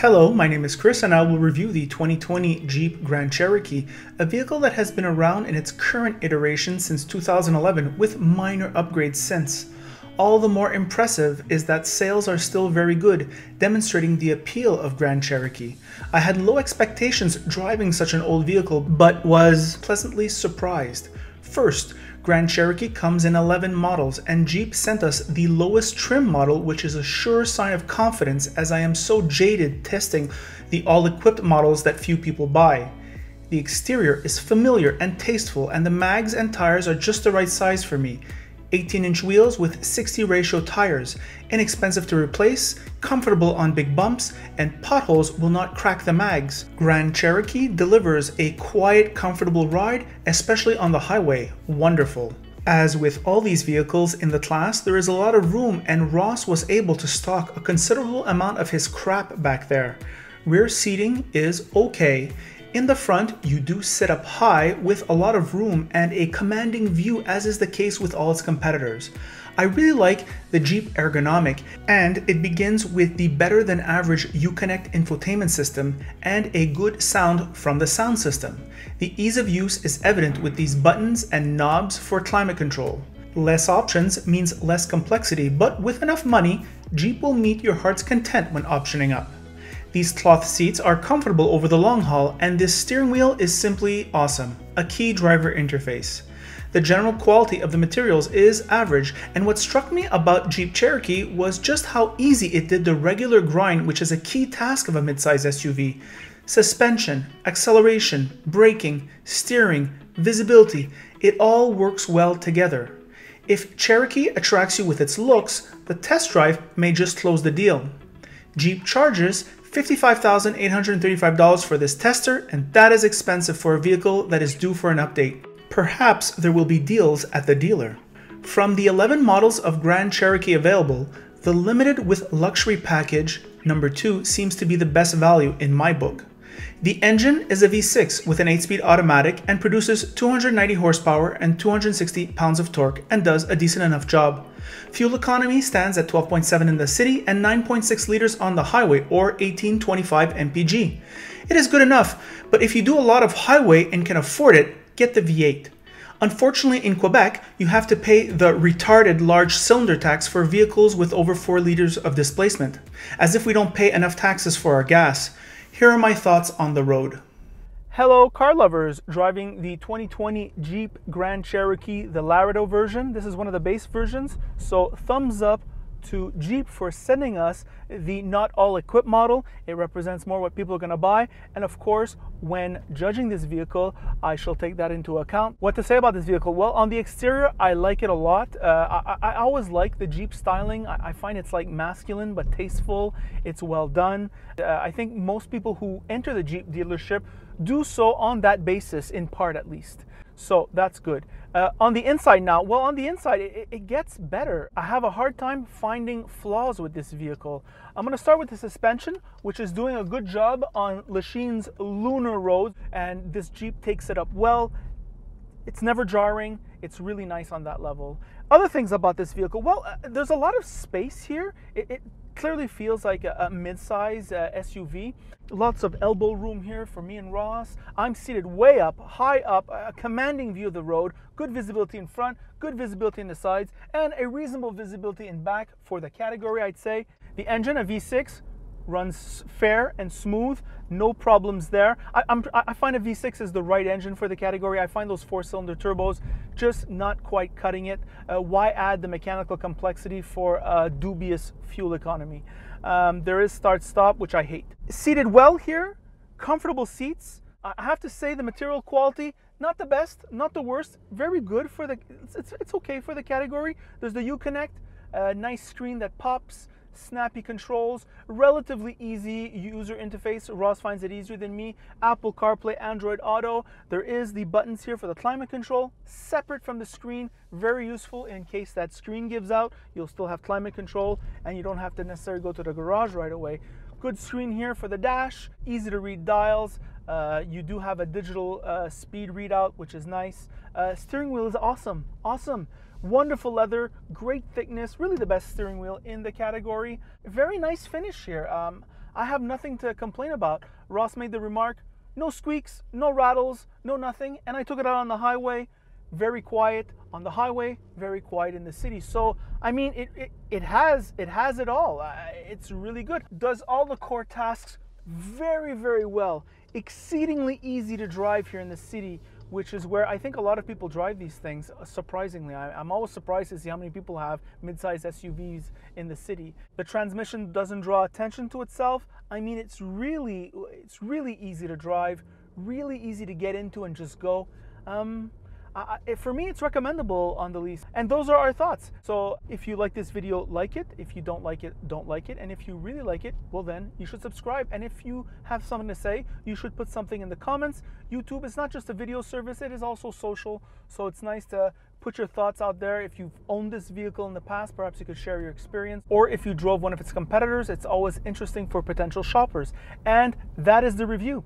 Hello, my name is Chris and I will review the 2020 Jeep Grand Cherokee, a vehicle that has been around in its current iteration since 2011 with minor upgrades since. All the more impressive is that sales are still very good, demonstrating the appeal of Grand Cherokee. I had low expectations driving such an old vehicle, but was pleasantly surprised. First, Grand Cherokee comes in 11 models, and Jeep sent us the lowest trim model, which is a sure sign of confidence as I am so jaded testing the all-equipped models that few people buy. The exterior is familiar and tasteful, and the mags and tires are just the right size for me. 18-inch wheels with 60 ratio tires, inexpensive to replace, comfortable on big bumps, and potholes will not crack the mags. Grand Cherokee delivers a quiet, comfortable ride, especially on the highway. Wonderful. As with all these vehicles in the class, there is a lot of room, and Ross was able to stock a considerable amount of his crap back there. Rear seating is okay. In the front, you do sit up high with a lot of room and a commanding view, as is the case with all its competitors. I really like the Jeep ergonomic, and it begins with the better than average Uconnect Infotainment System and a good sound from the sound system. The ease of use is evident with these buttons and knobs for climate control. Less options means less complexity, but with enough money, Jeep will meet your heart's content when optioning up. These cloth seats are comfortable over the long haul, and this steering wheel is simply awesome, a key driver interface. The general quality of the materials is average, and what struck me about Jeep Cherokee was just how easy it did the regular grind, which is a key task of a midsize SUV. Suspension, acceleration, braking, steering, visibility, it all works well together. If Cherokee attracts you with its looks, the test drive may just close the deal. Jeep charges $55,835 for this tester, and that is expensive for a vehicle that is due for an update. Perhaps there will be deals at the dealer. From the 11 models of Grand Cherokee available, the limited with luxury package number 2 seems to be the best value in my book. The engine is a V6 with an 8-speed automatic and produces 290 horsepower and 260 pounds of torque and does a decent enough job. Fuel economy stands at 12.7 in the city and 9.6 liters on the highway, or 1825 mpg. It is good enough, but if you do a lot of highway and can afford it, get the V8. Unfortunately, in Quebec, you have to pay the retarded large cylinder tax for vehicles with over 4 liters of displacement, as if we don't pay enough taxes for our gas. Here are my thoughts on the road. Hello car lovers driving the 2020 Jeep Grand Cherokee, the Laredo version. This is one of the base versions, so thumbs up to Jeep for sending us the not all equipped model. It represents more what people are going to buy, and of course when judging this vehicle I shall take that into account. What to say about this vehicle? Well, on the exterior I like it a lot. I always like the Jeep styling. I find it's like masculine but tasteful. It's well done. I think most people who enter the Jeep dealership do so on that basis, in part at least. So that's good. On the inside now, well, on the inside it gets better. I have a hard time finding flaws with this vehicle. I'm going to start with the suspension, which is doing a good job on Lachine's lunar road, and this Jeep takes it up well. It's never jarring. It's really nice on that level. Other things about this vehicle, well, there's a lot of space here. It clearly feels like a mid-size SUV. Lots of elbow room here for me and Ross. I'm seated way up, high up, a commanding view of the road, good visibility in front, good visibility in the sides, and a reasonable visibility in back for the category, I'd say. The engine, a V6, runs fair and smooth, no problems there. I find a V6 is the right engine for the category. I find those 4-cylinder turbos just not quite cutting it. Why add the mechanical complexity for dubious fuel economy? There is start-stop, which I hate. Seated well here, comfortable seats. I have to say the material quality, not the best, not the worst, very good for the, it's okay for the category. There's the Uconnect, a nice screen that pops, snappy controls, relatively easy user interface. Ross finds it easier than me. Apple CarPlay, Android Auto. There is the buttons here for the climate control, separate from the screen. Very useful in case that screen gives out. You'll still have climate control and you don't have to necessarily go to the garage right away. Good screen here for the dash, easy to read dials. You do have a digital speed readout, which is nice. Steering wheel is awesome. Wonderful leather, great thickness, really the best steering wheel in the category. Very nice finish here. I have nothing to complain about. Ross made the remark, no squeaks, no rattles, no nothing. And I took it out on the highway, very quiet on the highway, very quiet in the city. So, I mean, it has it all. It's really good. Does all the core tasks very, very well. Exceedingly easy to drive here in the city, which is where I think a lot of people drive these things, surprisingly. I'm always surprised to see how many people have mid-size SUVs in the city. The transmission doesn't draw attention to itself. I mean, it's really easy to drive, really easy to get into and just go. For me, it's recommendable on the lease. And those are our thoughts. So if you like this video, like it. If you don't like it, don't like it. And if you really like it, well then you should subscribe. And if you have something to say, you should put something in the comments. YouTube is not just a video service, it is also social. So it's nice to put your thoughts out there. If you've owned this vehicle in the past, perhaps you could share your experience. Or if you drove one of its competitors, it's always interesting for potential shoppers. And that is the review.